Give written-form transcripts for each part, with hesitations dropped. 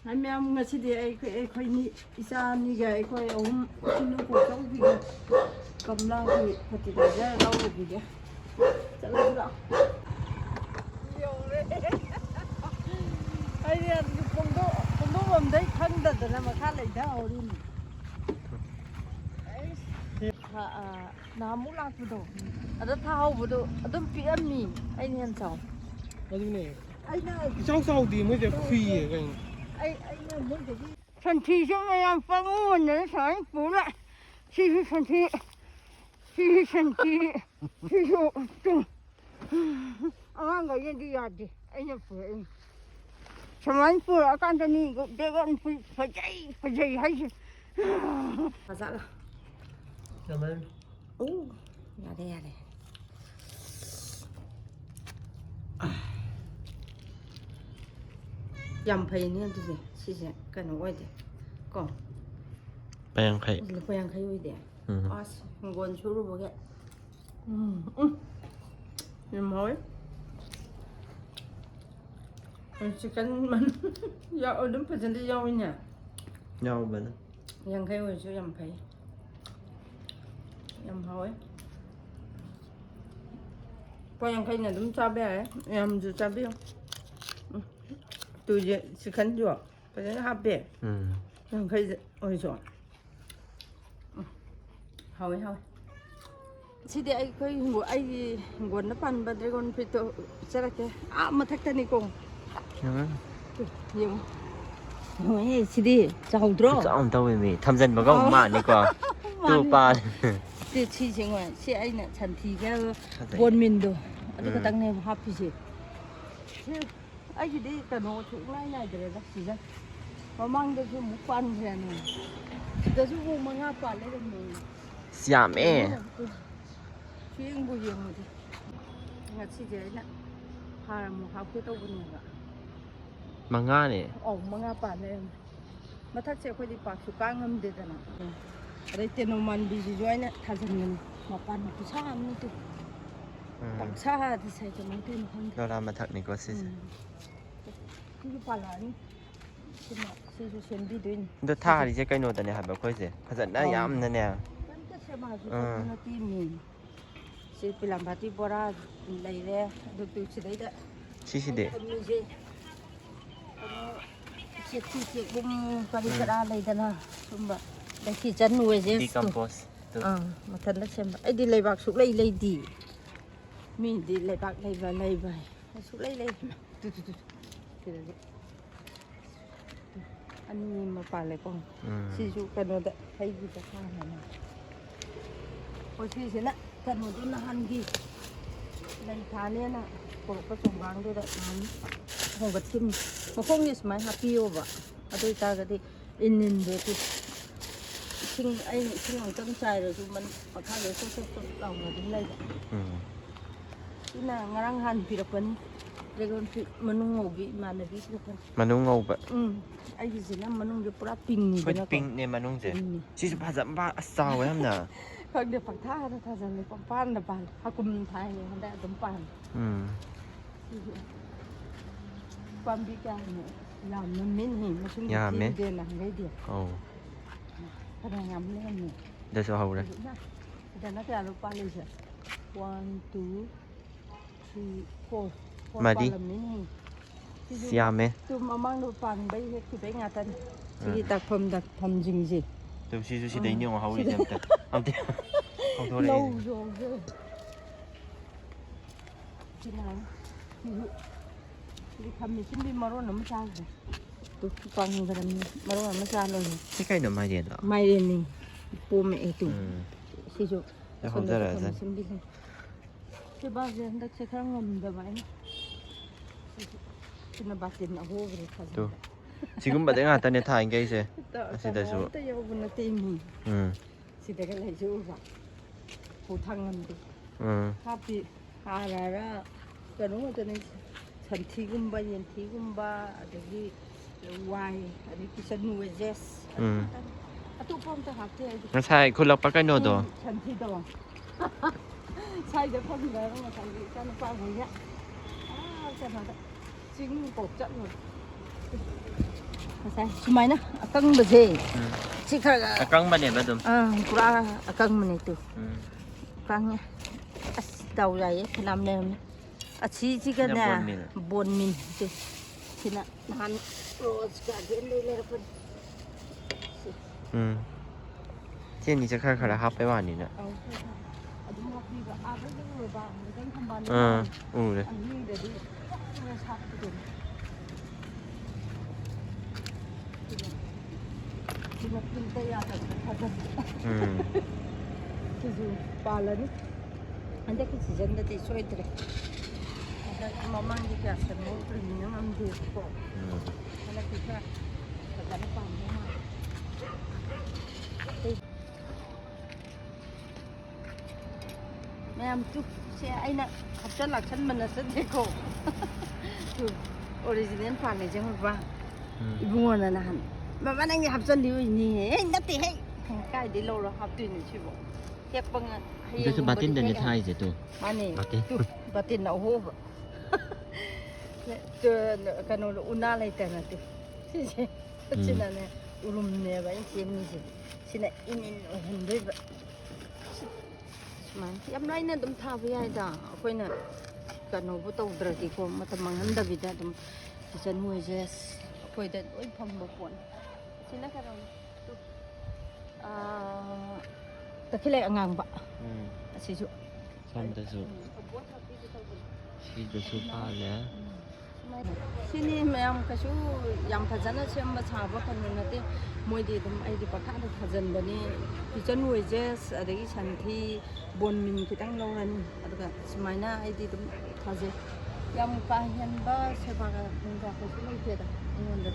Hai mẹ ngồi xí đi ai khơi ni isa ni cái khơi ông xin nó cuộc sống gì cầm lao thì thật thì ra lâu rồi gì đấy chả lâu đâu nhiều đấy ai đi phong độ làm đấy thân thật là mà khác lại đâu đi 나무 락부도 ada tahu budo ada PM ni ai ni han sao cái này ai na trong sau thì mới được phi cái ai na muốn cái gì thần thi cho mày làm phong nguồn đấy sáng phú lại thi thần thi dụ chung anh gọi gì đi gì anh nhập phải sao anh phú ở căn tani cũng để con phải chạy hay gì à dạ là cảm ơn 야 돼, 야 돼. 양파이는 두세, 시세, 그는 어디? 거. 빼양카이. 빼양카이 어디? 아스, 이건 주로 보게. 뭐야? 치킨만, 야 어떤 퍼센트 야오냐? nhau mình 양파이 어디? 양파이. 양파이. Yang khay na dum sabi ay, yang du sabi yo. Tu je si kan jo, pa na happy. Yang khay oi jo. Hawi. Si di ay koy ngon na pan ba dragon pito sarake. Mathak ta ni kong. Yung. Ôi, si di, sao dro. sao ông tao mày tham dân mà có mà này qua tu pa 그 지정은 시 아이는 잔티가 원민도 어디가 땅내 하피지 아이들이 그너 죽라이 나이들다 진짜 마망도 좀 못반 그래는 그래서 뭐 망아 빨래는 뭐 xiamé 주행 보이는 거 같이 이제나 하람 하고 또 보는 거 manga này 망아 빨래 마탁체 거기 박수 깡음 되잖아 Ada tenoman biji jualnya tazanin, mapan aku sama tu. Tak sah tu saya cuma tu macam.เราทำมาถักนี่ก็สิ Ini pala ni, cuma saya sendi tu ini. ดูท่าดิเจ๊ไก่โนแต่เนี่ยหัดแบบค่อยสิเขาจะได้ย้ำนั่นเนี่ย Kan saya masuk nanti ni. Saya bilang berarti bora lay le, tu sedai dah. ชิชิเดะ Cik bum pari kera lay dah lah, cuma. Dah kijan nuwe je. decompose Matan dah sembah. Di lebak suk lay di. Mi di lebak lay ba. Suk lay. Tu. Tidak. Ani mapale kong. Si suk kan ada hai kita kan. Posisi nak kan tu nahan gi. Lay thane na. Ko songbang tu dah nan. Hong gatim. Hong ni semai happy over. Aduh ita gadi inin tu. Sinh hàng tâm xài rồi mình có thay đổi số đầu là đến đây. Cái là ngang hàng phi được vấn, đây còn phi mình ngủ bị mà này phi được vấn. มันนุ่งงบะ Ai gì nữa mình ngủ được pura ping gì เป็น đó. ปิงเนี่ยมันนุ่งเจ๊ชิชิพาจะบ้าสาวไว้ทำน่ะ Không được phạt tha rằng là con pan là pan, ha cùng thay này hắn đã tấm pan. Pan bị cái này làm nó mến hình mà chúng ta đi làm cái gì. โอ้ Thật là ngắm lên này. เดี๋ยวจะเอาเลย Dan nanti ada lupa lagi. 1, 2, 3, 4. Mà đi. xiamé Tu mamang lupa bay hết bay ngatan. Jadi tak pam jing gì. ดูชิได้เนี่ยของเขาดิเต็มเอาเดี๋ยวเอาตัวเลย Lâu rồi. Chị nào? Đi thăm mình xin đi mà rồi nó mới sao rồi. Tu con người ta mà rồi nó mới sao rồi. ที่ไก่หน่อไม้เด็ดเหรอ Mai đây này. Bố mẹ tu. Si jo. แล้วผมจะอะไรซะ Thế bao giờ anh ta sẽ khá ngầm được vậy? Thì nó bạc tiền nó hô về thật. 또 지금 받은 거 같다네 다 인게 이제 진짜 좋아. Tôi yêu bên team. Thì để cái này chú vậy. Phụ thăng ngầm đi. Happy. Ra. Cái đúng rồi cho nên thần thi gum ba yên thi gum ba để đi why để cái sân nuôi yes. Tu phong ta học thế. งั้นใช่คุณเราปักไก่โนตัว Thần thi đồ. Sai để phong người mà thằng gì cho nó qua người nhá. Xem nào. Chính cột trận rồi. ꯉꯁꯥꯏ ꯁꯨꯃꯥꯏꯅ ꯑꯀꯪꯕꯁꯦ ꯎꯝ ꯁꯤ ꯈꯔ ꯑꯀꯪꯕꯅꯦꯕ ꯑꯗꯨꯝ ꯄꯨꯔꯥ ꯑꯀꯪꯕꯅꯦ two ꯎꯝ ꯀꯪꯉꯦ ꯑꯁ ꯗꯥꯎ ꯌꯥꯏꯌꯦ ꯐꯅꯌꯥꯝ ꯂꯩꯔꯝꯃꯦ ꯑꯁꯤꯁꯤꯒꯅꯦ ꯁꯤꯅ ꯕꯣꯟ ꯃꯤꯜ. ꯕꯣꯟ ꯃꯤꯟ ꯁꯤꯅ ꯅꯍꯥꯟ ꯔꯣꯁ ꯒꯥꯔꯗꯦꯟꯗꯩ ꯂꯩꯔꯛꯄꯅꯤ ꯎꯝ ꯁꯤ ꯑꯅꯤꯁꯦ ꯈꯔ ꯈꯔ ꯍꯥꯞꯄꯩ ꯋꯥꯅꯤꯅ ꯑꯗꯨꯝ ꯍꯥꯞꯄꯤꯕ ꯑꯥꯗꯩ ꯂꯧꯔꯨꯔꯕ ꯃꯩꯇꯩ ꯊꯝꯕꯥꯜ ꯎꯔꯦ ꯑꯍꯤꯡꯗꯗꯤ ꯁꯥꯠꯄꯗꯨꯅꯤ sino pinta yata sizu palani ande ki season da ti soidre ada mamang di kasa mo premium am de ko ala kita kadang pamu ma ma'am चुप से आइना हफ्ता लाखन मनसे देखो तू ओरिजिनल पाने जे होबा इबुंगना नहन बाबा नंग हफ्ता लिउनी हे नते हे काय दे लौरो हफ्तुनि छिबो हेपंग हे इदसु बातिन दने थाइ जे तो माने तू बातिन ना हो तो कनो उना लाइता ना तू सिसे सिना ने उरुम ने बा सेमनि से सिना इनिन हुंदे ꯌꯥꯝ ꯂꯥꯏꯅ ꯑꯗꯨꯝ ꯊꯥꯕ ꯌꯥꯏꯗ ꯑꯩꯈꯣꯏꯅ ꯀꯩꯅꯣꯕꯨ ꯇꯧꯗ꯭ꯔꯗꯤꯀꯣ ꯃꯇꯝ ꯃꯥꯡꯍꯟꯗꯕꯤꯗ ꯑꯗꯨꯝ ꯀꯤꯆꯟ ꯋꯦꯖꯦꯁ ꯑꯩꯈꯣꯏꯗ ꯂꯣꯏ ꯐꯪꯕ ꯄꯣꯠꯅꯤ ꯁꯤꯅ ꯀꯩꯅꯣꯅꯤ ꯇꯈꯦꯜꯂꯩ ꯑꯉꯥꯡꯕ ꯑꯁꯤꯁꯨ ꯁꯣꯝꯗꯁꯨ ꯁꯤꯗꯁꯨ ꯄꯥꯜꯂꯦ sini mayam kasu yang fajana sembah sahabat kan nanti moi di dem ai di pakha da fajan bani kitchen wages adagi santhi bon min kitang lauran aduga sumaina ai di dem faje yang kahian ba seba ga nda ko su leite da ngonda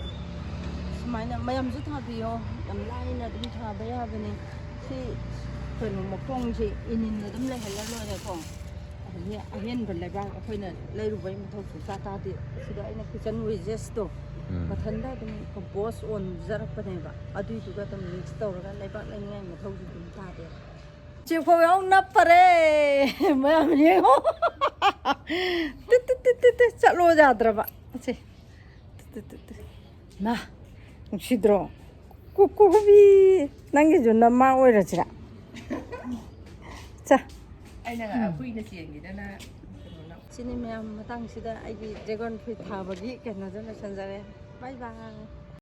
sumaina mayam ju thabiyo yam laina dum thaba ya bani si kanu mokong ji inin da dum le hala lo da ko ahen ban lai bang akhoi lai ru bai mathau su ta ta de sida aina kitchen wages to mathanda dum compost on zarak pane ba adu tu ga tam mix tawra lai ba lai ngai mathau du dum ta de chi pho yau na pare ma me ho tit chalo jadra ba che tit na sidro kukubi nangi junna ma oira chira cha ꯑꯩꯅ ꯍꯨꯏꯅ ꯆꯦꯟꯈꯤꯗꯅ ꯀꯩꯅꯣꯅ sini mayam matang sida ai dragon fruit thabagi kenna jana sanjare bye bye